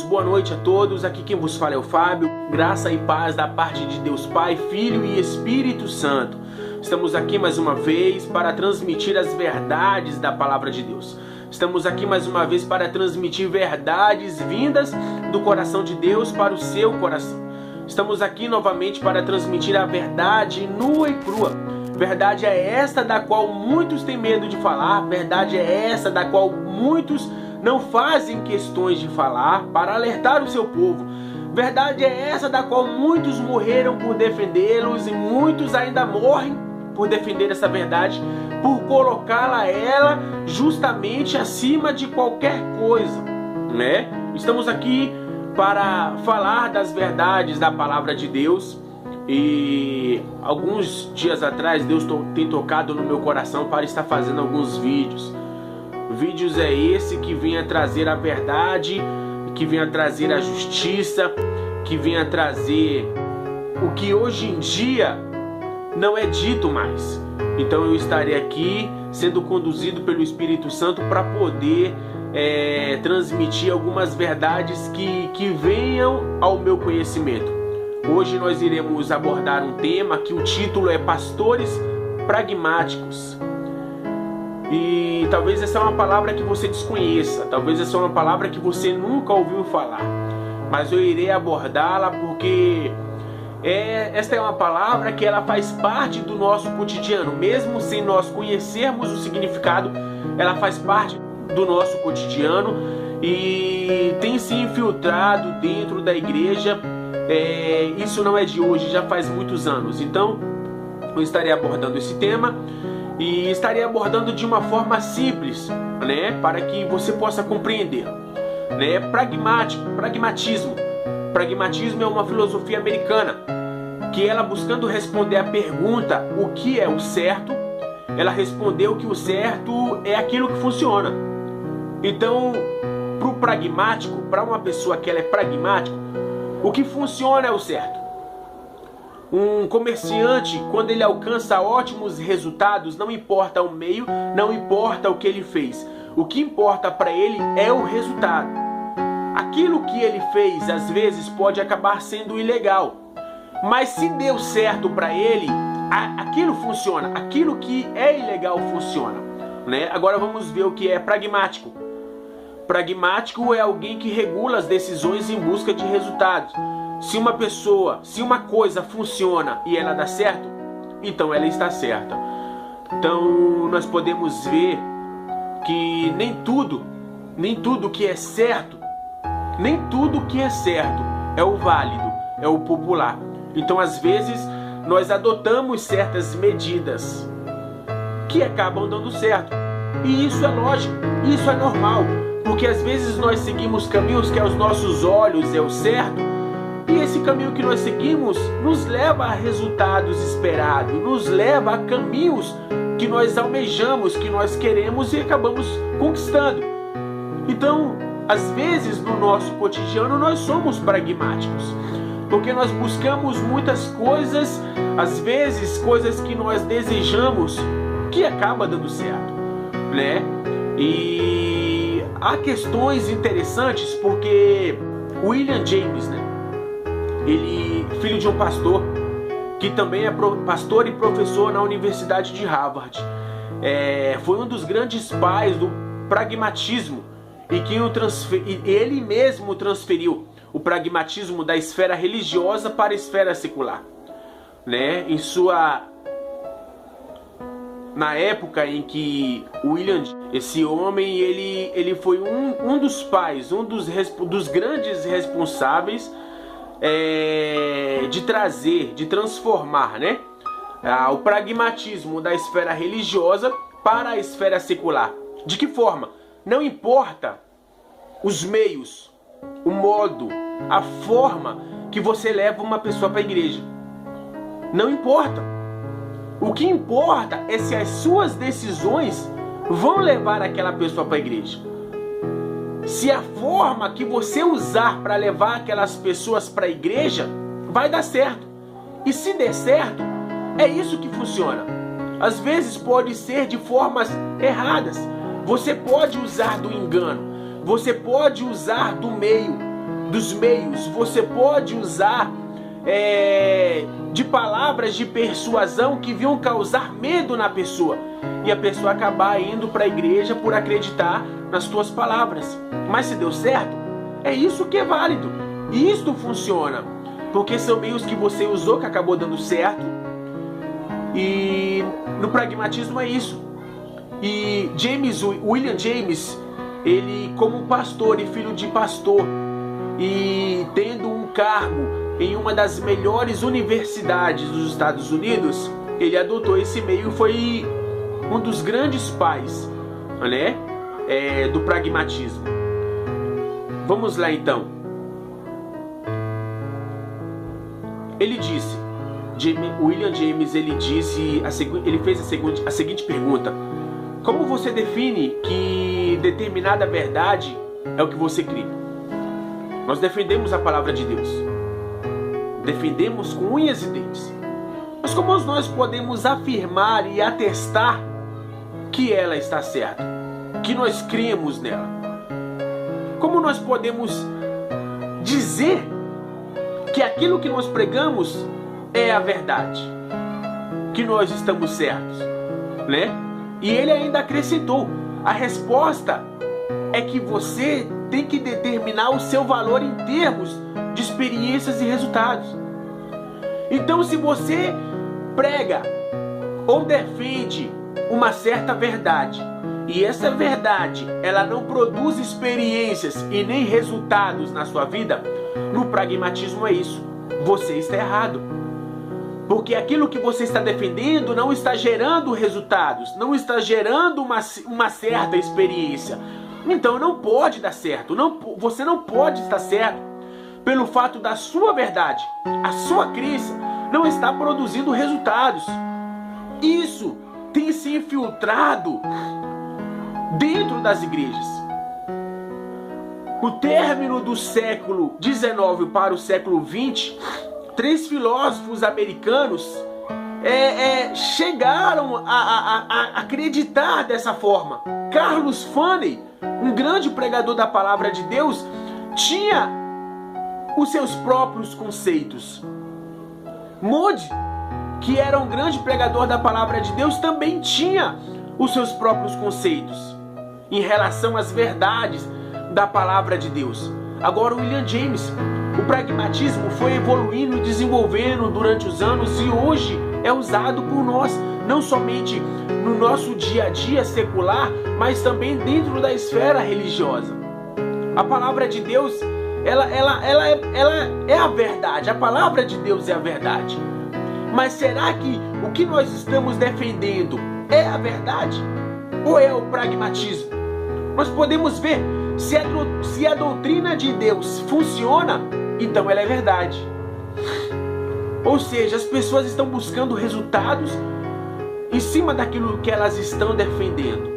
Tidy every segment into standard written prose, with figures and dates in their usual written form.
Boa noite a todos, aqui quem vos fala é o Fábio. Graça e paz da parte de Deus Pai, Filho e Espírito Santo. Estamos aqui mais uma vez para transmitir as verdades da Palavra de Deus. Estamos aqui mais uma vez para transmitir verdades vindas do coração de Deus para o seu coração. Estamos aqui novamente para transmitir a verdade nua e crua. Verdade é esta da qual muitos têm medo de falar. Verdade é essa da qual muitos não fazem questões de falar para alertar o seu povo. Verdade é essa da qual muitos morreram por defendê-los e muitos ainda morrem por defender essa verdade, por colocá-la ela justamente acima de qualquer coisa, né? Estamos aqui para falar das verdades da palavra de Deus. E alguns dias atrás Deus tem tocado no meu coração para estar fazendo alguns vídeos. Vídeos é esse que vinha trazer a verdade, que vinha trazer a justiça, que vinha trazer o que hoje em dia não é dito mais. Então eu estarei aqui sendo conduzido pelo Espírito Santo para poder transmitir algumas verdades que venham ao meu conhecimento. Hoje nós iremos abordar um tema que o título é Pastores Pragmáticos. E talvez essa é uma palavra que você desconheça, talvez essa é uma palavra que você nunca ouviu falar, mas eu irei abordá-la porque esta é uma palavra que ela faz parte do nosso cotidiano. Mesmo sem nós conhecermos o significado, ela faz parte do nosso cotidiano e tem se infiltrado dentro da igreja. Isso não é de hoje, já faz muitos anos. Então eu estarei abordando esse tema e estarei abordando de uma forma simples, né, para que você possa compreender, né? Pragmatismo é uma filosofia americana que ela, buscando responder a pergunta o que é o certo, ela respondeu que o certo é aquilo que funciona. Então, para o pragmático, para uma pessoa que ela é pragmática, o que funciona é o certo. Um comerciante, quando ele alcança ótimos resultados, não importa o meio, não importa o que ele fez. O que importa para ele é o resultado. Aquilo que ele fez, às vezes, pode acabar sendo ilegal. Mas se deu certo para ele, aquilo funciona. Aquilo que é ilegal funciona, né? Agora vamos ver o que é pragmático. Pragmático é alguém que regula as decisões em busca de resultados. Se uma coisa funciona e ela dá certo, então ela está certa. Então nós podemos ver que nem tudo que é certo, nem tudo que é certo é o válido, é o popular. Então às vezes nós adotamos certas medidas que acabam dando certo. E isso é lógico, isso é normal, porque às vezes nós seguimos caminhos que aos nossos olhos é o certo. E esse caminho que nós seguimos nos leva a resultados esperados, nos leva a caminhos que nós almejamos, que nós queremos e acabamos conquistando. Então, às vezes no nosso cotidiano nós somos pragmáticos, porque nós buscamos muitas coisas, às vezes coisas que nós desejamos, que acaba dando certo, né? E há questões interessantes porque William James, né? Ele, filho de um pastor, que também é pastor e professor na Universidade de Harvard, foi um dos grandes pais do pragmatismo e que ele mesmo transferiu o pragmatismo da esfera religiosa para a esfera secular, né? Na época em que esse homem, ele foi um dos pais, um dos grandes responsáveis de transformar, né, o pragmatismo da esfera religiosa para a esfera secular. De que forma? Não importa os meios, o modo, a forma que você leva uma pessoa para a igreja. Não importa. O que importa é se as suas decisões vão levar aquela pessoa para a igreja. Se a forma que você usar para levar aquelas pessoas para a igreja vai dar certo. E se der certo, é isso que funciona. Às vezes pode ser de formas erradas. Você pode usar do engano, você pode usar do meio, dos meios você pode usar de palavras de persuasão que vinham causar medo na pessoa, e a pessoa acabar indo para a igreja por acreditar nas tuas palavras. Mas se deu certo, é isso que é válido, e isto funciona, porque são meios que você usou que acabou dando certo. E no pragmatismo é isso. E William James, ele, como pastor e filho de pastor, e tendo um cargo em uma das melhores universidades dos Estados Unidos, ele adotou esse meio e foi um dos grandes pais, né, do pragmatismo. Vamos lá então. Ele disse, William James, ele fez a seguinte pergunta: como você define que determinada verdade é o que você crê? Nós defendemos a palavra de Deus, defendemos com unhas e dentes, mas como nós podemos afirmar e atestar que ela está certa, que nós cremos nela? Como nós podemos dizer que aquilo que nós pregamos é a verdade, que nós estamos certos, né? E ele ainda acrescentou: a resposta é que você tem que determinar o seu valor em termos de experiências e resultados. Então, se você prega ou defende uma certa verdade, e essa verdade ela não produz experiências e nem resultados na sua vida, no pragmatismo é isso: você está errado. Porque aquilo que você está defendendo não está gerando resultados, não está gerando uma certa experiência. Então não pode dar certo, você não pode estar certo pelo fato da sua verdade, a sua crença não está produzindo resultados. Isso tem se infiltrado dentro das igrejas. O término do século XIX para o século XX, 3 filósofos americanos chegaram a acreditar dessa forma. Carlos Finney, um grande pregador da palavra de Deus, tinha os seus próprios conceitos. Moody, que era um grande pregador da palavra de Deus, também tinha os seus próprios conceitos em relação às verdades da palavra de Deus. Agora, William James, o pragmatismo foi evoluindo e desenvolvendo durante os anos, e hoje é usado por nós, não somente no nosso dia a dia secular, mas também dentro da esfera religiosa. A palavra de Deus, ela é a verdade. A palavra de Deus é a verdade. Mas será que o que nós estamos defendendo é a verdade? Ou é o pragmatismo? Nós podemos ver, se a doutrina de Deus funciona, então ela é verdade. Ou seja, as pessoas estão buscando resultados em cima daquilo que elas estão defendendo.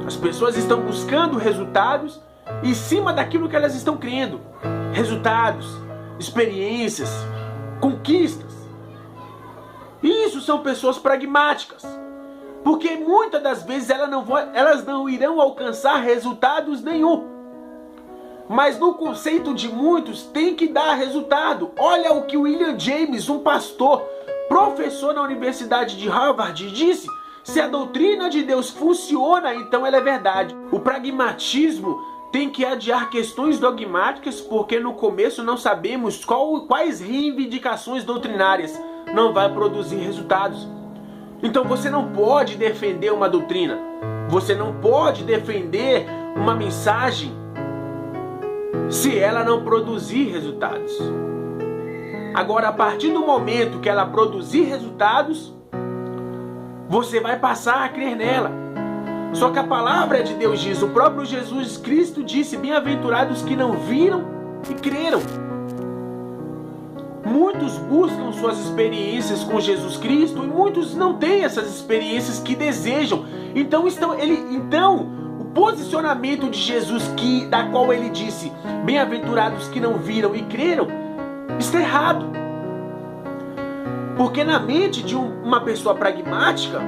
As pessoas estão buscando resultados em cima daquilo que elas estão crendo. Resultados, experiências, conquistas. Isso são pessoas pragmáticas. Porque muitas das vezes elas não irão alcançar resultados nenhum. Mas no conceito de muitos tem que dar resultado. Olha o que William James, um pastor, professor na Universidade de Harvard, disse: se a doutrina de Deus funciona, então ela é verdade. O pragmatismo tem que adiar questões dogmáticas, porque no começo não sabemos quais reivindicações doutrinárias não vai produzir resultados. Então você não pode defender uma doutrina, você não pode defender uma mensagem se ela não produzir resultados. Agora, a partir do momento que ela produzir resultados, você vai passar a crer nela. Só que a palavra de Deus diz, o próprio Jesus Cristo disse: bem-aventurados que não viram e creram. Muitos buscam suas experiências com Jesus Cristo e muitos não têm essas experiências que desejam. Então o posicionamento de Jesus, da qual ele disse: bem-aventurados que não viram e creram, está errado. Porque na mente de uma pessoa pragmática,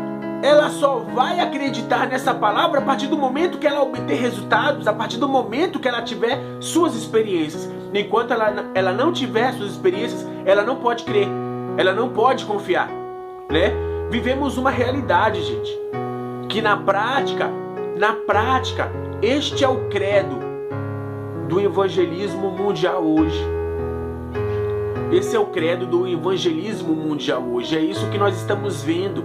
ela só vai acreditar nessa palavra a partir do momento que ela obter resultados, a partir do momento que ela tiver suas experiências. Enquanto ela não tiver suas experiências, ela não pode crer, ela não pode confiar, né? Vivemos uma realidade, gente, que na prática, este é o credo do evangelismo mundial hoje. Esse é o credo do evangelismo mundial hoje. É isso que nós estamos vendo.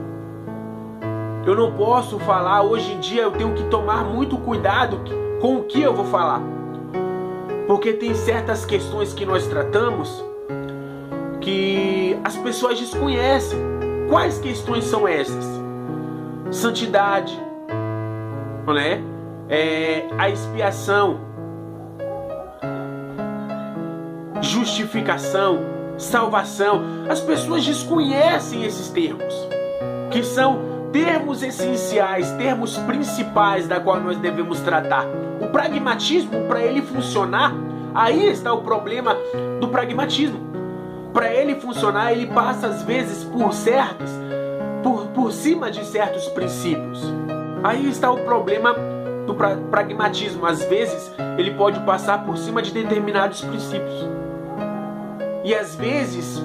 Eu não posso falar, hoje em dia eu tenho que tomar muito cuidado com o que eu vou falar. Porque tem certas questões que nós tratamos que as pessoas desconhecem. Quais questões são essas? Santidade, né? A expiação, justificação, salvação. As pessoas desconhecem esses termos, que são termos essenciais, termos principais da qual nós devemos tratar. O pragmatismo, para ele funcionar, aí está o problema do pragmatismo. Para ele funcionar, ele passa às vezes por cima de certos princípios. Aí está o problema do pragmatismo. Às vezes ele pode passar por cima de determinados princípios. E às vezes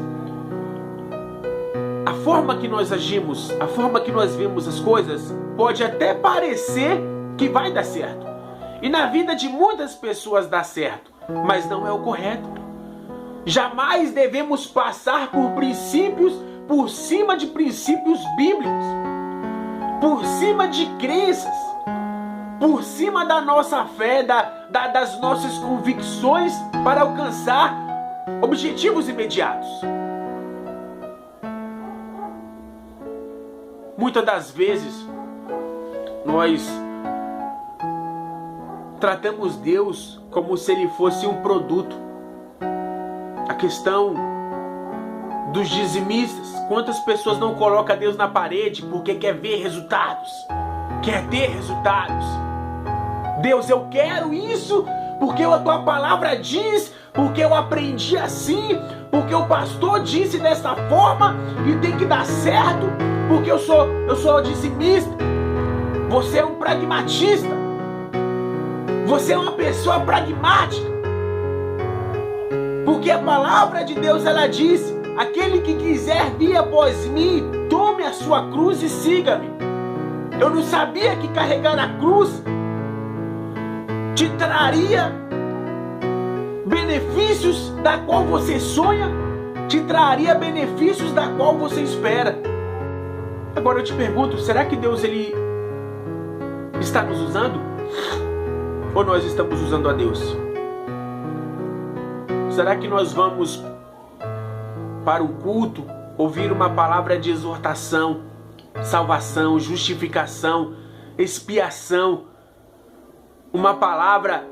a forma que nós agimos, a forma que nós vemos as coisas, pode até parecer que vai dar certo. E na vida de muitas pessoas dá certo, mas não é o correto. Jamais devemos passar por princípios, por cima de princípios bíblicos, por cima de crenças, por cima da nossa fé, das nossas convicções para alcançar objetivos imediatos. Muitas das vezes nós tratamos Deus como se Ele fosse um produto. A questão dos dizimistas. Quantas pessoas não colocam Deus na parede porque quer ver resultados, quer ter resultados? Deus, eu quero isso porque a tua palavra diz, porque eu aprendi assim, porque o pastor disse dessa forma e tem que dar certo, porque eu sou dizimista. Você é um pragmatista. Você é uma pessoa pragmática. Porque a palavra de Deus, ela diz: aquele que quiser vir após mim, tome a sua cruz e siga-me. Eu não sabia que carregar a cruz te traria benefícios da qual você sonha, te traria benefícios da qual você espera. Agora eu te pergunto, será que Deus, ele está nos usando? Ou nós estamos usando a Deus? Será que nós vamos para o culto ouvir uma palavra de exortação, salvação, justificação, expiação, uma palavra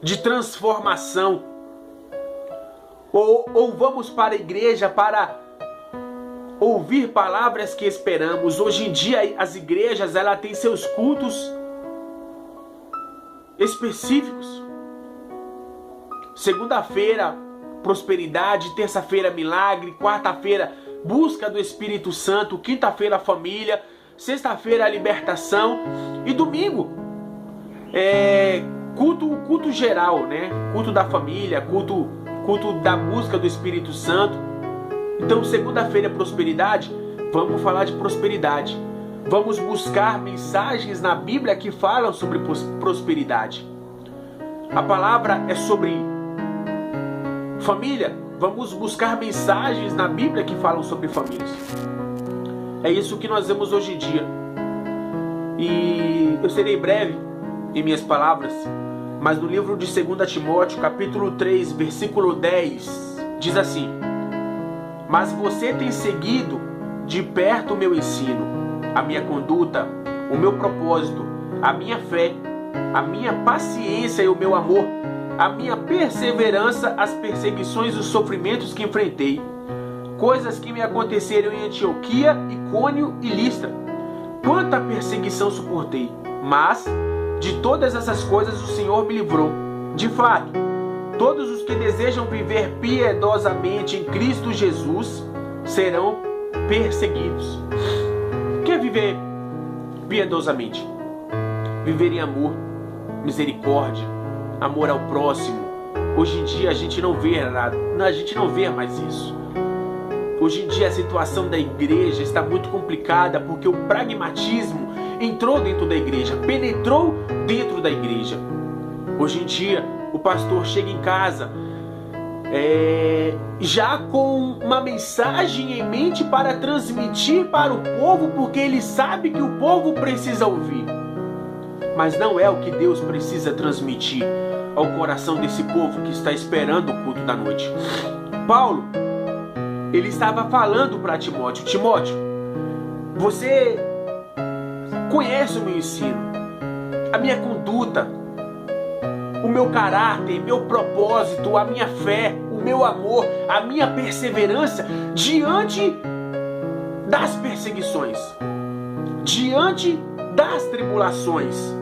de transformação? Ou vamos para a igreja para ouvir palavras que esperamos? Hoje em dia as igrejas, ela tem seus cultos específicos. Segunda-feira, prosperidade. Terça-feira, milagre. Quarta-feira, busca do Espírito Santo. Quinta-feira, família. Sexta-feira, libertação. E domingo, culto geral, né? Culto da família, culto da busca do Espírito Santo. Então, segunda-feira, prosperidade. Vamos falar de prosperidade. Vamos buscar mensagens na Bíblia que falam sobre prosperidade. A palavra é sobre família. Vamos buscar mensagens na Bíblia que falam sobre famílias. É isso que nós vemos hoje em dia. E eu serei breve em minhas palavras, mas no livro de 2 Timóteo, capítulo 3, versículo 10, diz assim: mas você tem seguido de perto o meu ensino, a minha conduta, o meu propósito, a minha fé, a minha paciência e o meu amor, a minha perseverança, as perseguições e os sofrimentos que enfrentei, coisas que me aconteceram em Antioquia, Icônio e Listra. Quanta perseguição suportei, mas de todas essas coisas o Senhor me livrou. De fato, todos os que desejam viver piedosamente em Cristo Jesus serão perseguidos. Quer viver piedosamente. Viver em amor, misericórdia, amor ao próximo. Hoje em dia a gente não vê nada, a gente não vê mais isso. Hoje em dia a situação da igreja está muito complicada porque o pragmatismo entrou dentro da igreja, penetrou dentro da igreja. Hoje em dia o pastor chega em casa já com uma mensagem em mente para transmitir para o povo, porque ele sabe que o povo precisa ouvir. Mas não é o que Deus precisa transmitir ao coração desse povo que está esperando o culto da noite. Paulo, ele estava falando para Timóteo: Timóteo, você conhece o meu ensino, a minha conduta, o meu caráter, meu propósito, a minha fé, o meu amor, a minha perseverança diante das perseguições, diante das tribulações,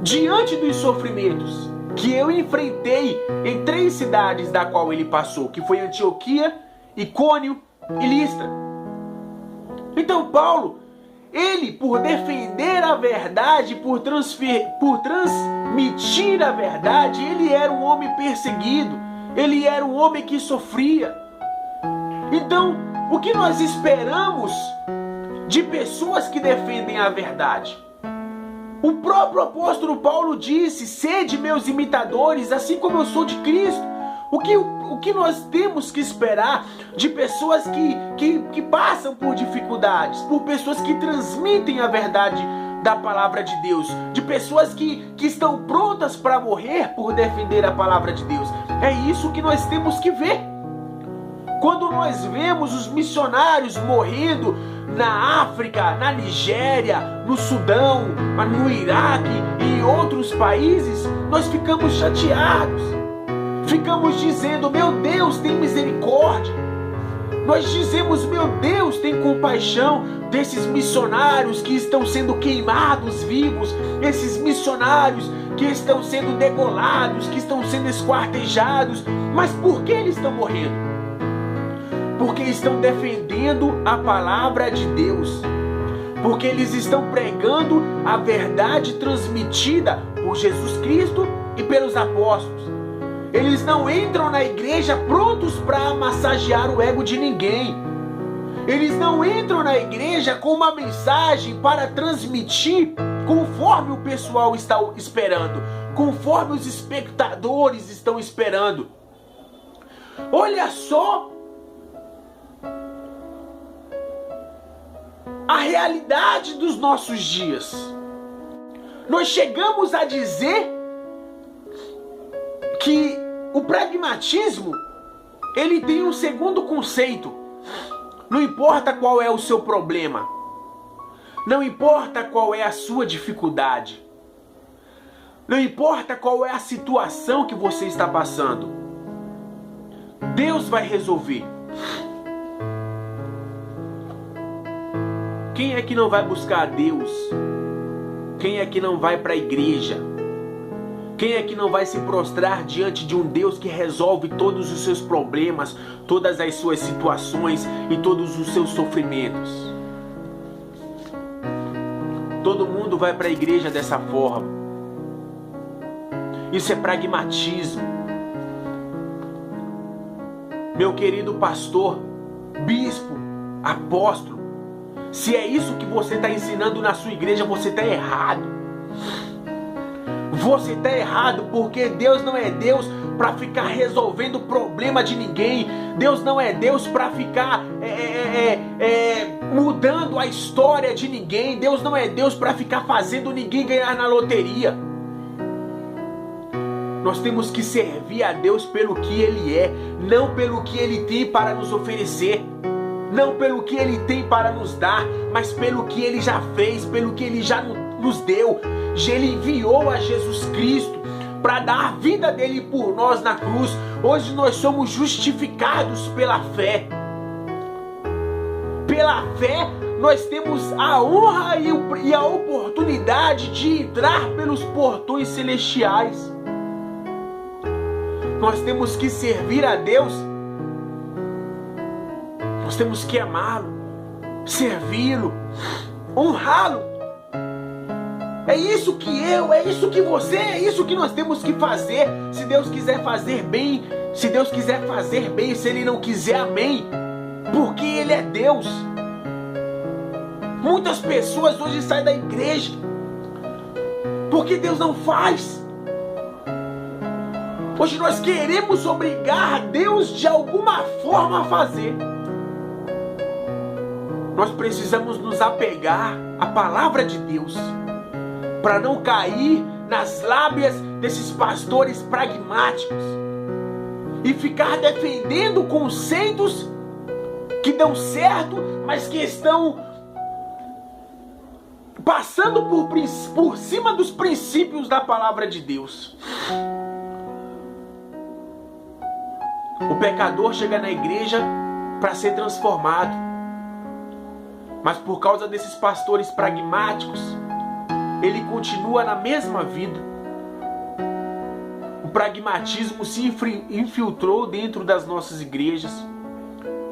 diante dos sofrimentos que eu enfrentei em 3 cidades da qual ele passou, que foi Antioquia, Icônio e Listra. Então Paulo, ele, por defender a verdade, por transmitir a verdade, ele era um homem perseguido, ele era um homem que sofria. Então, o que nós esperamos de pessoas que defendem a verdade? O próprio apóstolo Paulo disse: sede meus imitadores, assim como eu sou de Cristo. O que nós temos que esperar de pessoas que passam por dificuldades, por pessoas que transmitem a verdade da palavra de Deus, de pessoas que estão prontas para morrer por defender a palavra de Deus? É isso que nós temos que ver. Quando nós vemos os missionários morrendo na África, na Nigéria, no Sudão, no Iraque e em outros países, nós ficamos chateados. Ficamos dizendo: meu Deus, tem misericórdia. Nós dizemos: meu Deus, tem compaixão desses missionários que estão sendo queimados vivos, esses missionários que estão sendo degolados, que estão sendo esquartejados. Mas por que eles estão morrendo? Porque estão defendendo a palavra de Deus, porque eles estão pregando a verdade transmitida por Jesus Cristo e pelos apóstolos. Eles não entram na igreja prontos para massagear o ego de ninguém. Eles não entram na igreja com uma mensagem para transmitir conforme o pessoal está esperando, conforme os espectadores estão esperando. Olha só a realidade dos nossos dias. Nós chegamos a dizer que o pragmatismo, ele tem um segundo conceito. Não importa qual é o seu problema, não importa qual é a sua dificuldade, não importa qual é a situação que você está passando, Deus vai resolver. Quem é que não vai buscar a Deus? Quem é que não vai para a igreja? Quem é que não vai se prostrar diante de um Deus que resolve todos os seus problemas, todas as suas situações e todos os seus sofrimentos? Todo mundo vai para a igreja dessa forma. Isso é pragmatismo. Meu querido pastor, bispo, apóstolo, se é isso que você está ensinando na sua igreja, você está errado. Você está errado, porque Deus não é Deus para ficar resolvendo o problema de ninguém. Deus não é Deus para ficar mudando a história de ninguém. Deus não é Deus para ficar fazendo ninguém ganhar na loteria. Nós temos que servir a Deus pelo que Ele é, não pelo que Ele tem para nos oferecer. Não pelo que Ele tem para nos dar, mas pelo que Ele já fez, pelo que Ele já nos deu. Ele enviou a Jesus Cristo para dar a vida dele por nós na cruz. Hoje nós somos justificados pela fé. Pela fé nós temos a honra e a oportunidade de entrar pelos portões celestiais. Nós temos que servir a Deus. Nós temos que amá-lo, servi-lo, honrá-lo. É isso que você, é isso que nós temos que fazer. Se Deus quiser fazer bem, se Deus quiser fazer bem, se Ele não quiser, amém. Porque Ele é Deus. Muitas pessoas hoje saem da igreja porque Deus não faz. Hoje nós queremos obrigar a Deus de alguma forma a fazer. Nós precisamos nos apegar à palavra de Deus para não cair nas lábias desses pastores pragmáticos e ficar defendendo conceitos que dão certo, mas que estão passando por cima dos princípios da palavra de Deus. O pecador chega na igreja para ser transformado, mas por causa desses pastores pragmáticos, ele continua na mesma vida. O pragmatismo se infiltrou dentro das nossas igrejas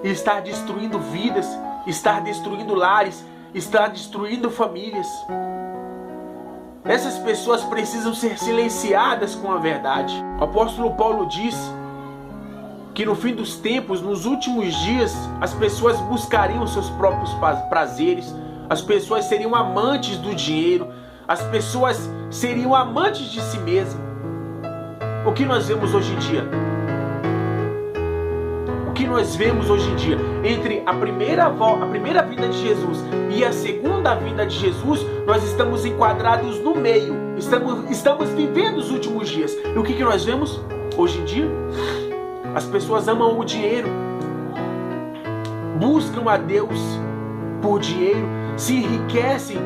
e está destruindo vidas, está destruindo lares, está destruindo famílias. Essas pessoas precisam ser silenciadas com a verdade. O apóstolo Paulo diz que no fim dos tempos, nos últimos dias, as pessoas buscariam seus próprios prazeres, as pessoas seriam amantes do dinheiro, as pessoas seriam amantes de si mesmas. O que nós vemos hoje em dia? O que nós vemos hoje em dia? Entre a primeira vinda de Jesus e a segunda vinda de Jesus, nós estamos enquadrados no meio. Estamos vivendo os últimos dias. E o que nós vemos hoje em dia? As pessoas amam o dinheiro, buscam a Deus por dinheiro, se enriquecem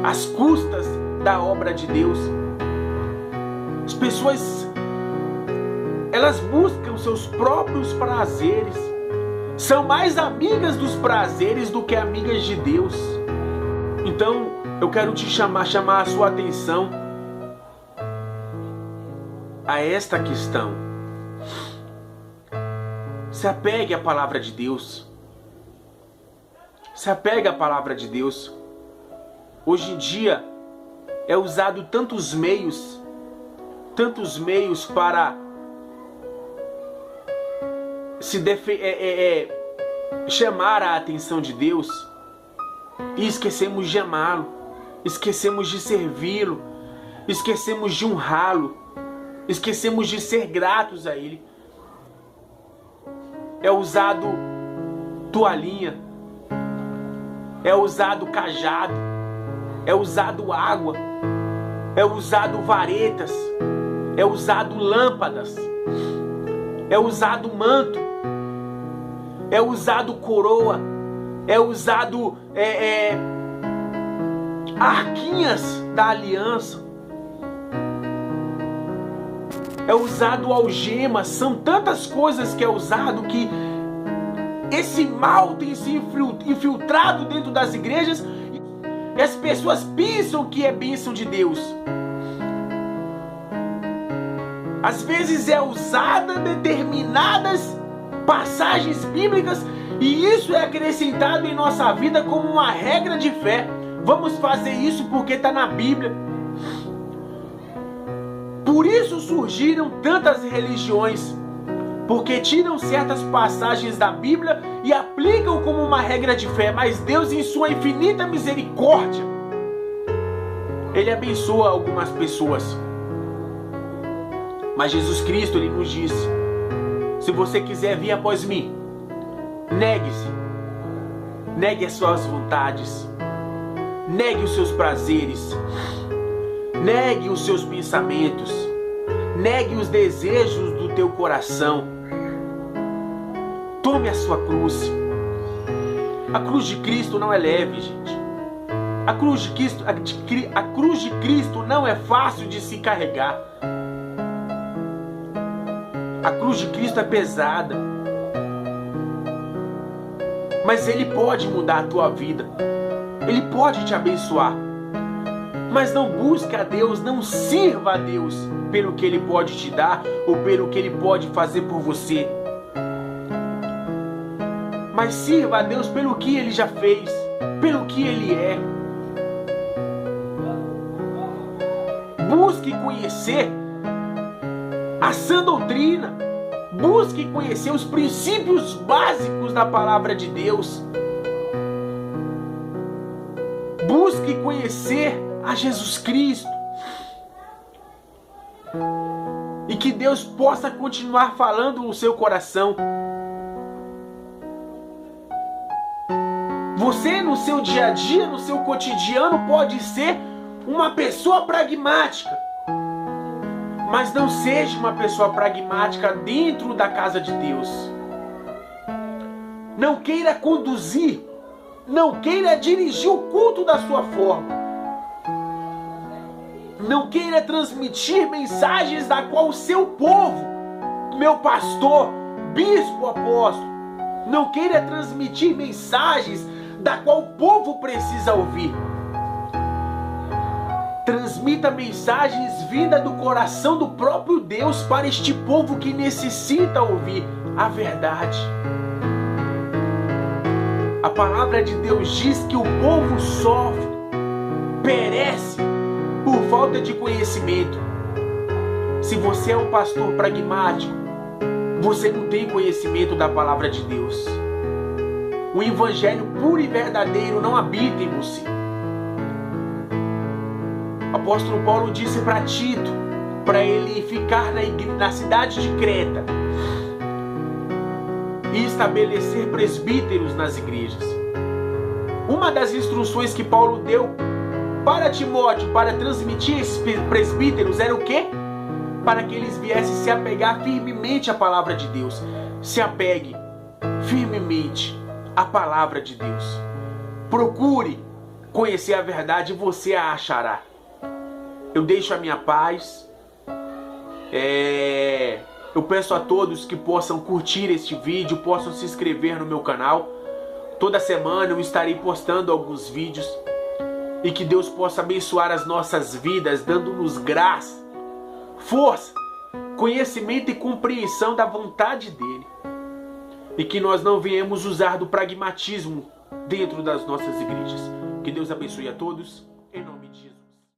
às custas da obra de Deus. As pessoas, elas buscam seus próprios prazeres, são mais amigas dos prazeres do que amigas de Deus. Então, eu quero te chamar a sua atenção a esta questão. Se apegue à palavra de Deus. Se apegue à palavra de Deus. Hoje em dia é usado tantos meios para chamar a atenção de Deus e esquecemos de amá-lo, esquecemos de servi-lo, esquecemos de honrá-lo, esquecemos de ser gratos a Ele. É usado toalhinha, é usado cajado, é usado água, é usado varetas, é usado lâmpadas, é usado manto, é usado coroa, é usado arquinhas da aliança, é usado algemas. São tantas coisas que é usado que esse mal tem se infiltrado dentro das igrejas e as pessoas pensam que é bênção de Deus. Às vezes é usada determinadas passagens bíblicas e isso é acrescentado em nossa vida como uma regra de fé. Vamos fazer isso porque está na Bíblia. Por isso surgiram tantas religiões, porque tiram certas passagens da Bíblia e aplicam como uma regra de fé. Mas Deus, em sua infinita misericórdia, Ele abençoa algumas pessoas. Mas Jesus Cristo, Ele nos disse: se você quiser vir após mim, negue-se, negue as suas vontades, negue os seus prazeres, negue os seus pensamentos, negue os desejos do teu coração. Tome a sua cruz. A cruz de Cristo não é leve, gente. A cruz de Cristo não é fácil de se carregar. A cruz de Cristo é pesada. Mas Ele pode mudar a tua vida. Ele pode te abençoar. Mas não busque a Deus, não sirva a Deus pelo que Ele pode te dar ou pelo que Ele pode fazer por você. Mas sirva a Deus pelo que Ele já fez, pelo que Ele é. Busque conhecer a sã doutrina. Busque conhecer os princípios básicos da palavra de Deus. Busque conhecer a Jesus Cristo. E que Deus possa continuar falando no seu coração. Você, no seu dia a dia, no seu cotidiano, pode ser uma pessoa pragmática. Mas não seja uma pessoa pragmática dentro da casa de Deus. Não queira conduzir, não queira dirigir o culto da sua forma. Não queira transmitir mensagens da qual o seu povo, meu pastor, bispo, apóstolo, não queira transmitir mensagens da qual o povo precisa ouvir. Transmita mensagens vindas do coração do próprio Deus para este povo que necessita ouvir a verdade. A palavra de Deus diz que o povo sofre, perece por falta de conhecimento. Se você é um pastor pragmático, você não tem conhecimento da palavra de Deus. O evangelho puro e verdadeiro não habita em você. O apóstolo Paulo disse para Tito, para ele ficar na cidade de Creta e estabelecer presbíteros nas igrejas. Uma das instruções que Paulo deu para Timóteo, para transmitir esses presbíteros, era o quê? Para que eles viessem se apegar firmemente à palavra de Deus. Se apegue firmemente à palavra de Deus. Procure conhecer a verdade e você a achará. Eu deixo a minha paz. Eu peço a todos que possam curtir este vídeo, possam se inscrever no meu canal. Toda semana eu estarei postando alguns vídeos. E que Deus possa abençoar as nossas vidas, dando-nos graça, força, conhecimento e compreensão da vontade dEle. E que nós não venhamos usar do pragmatismo dentro das nossas igrejas. Que Deus abençoe a todos.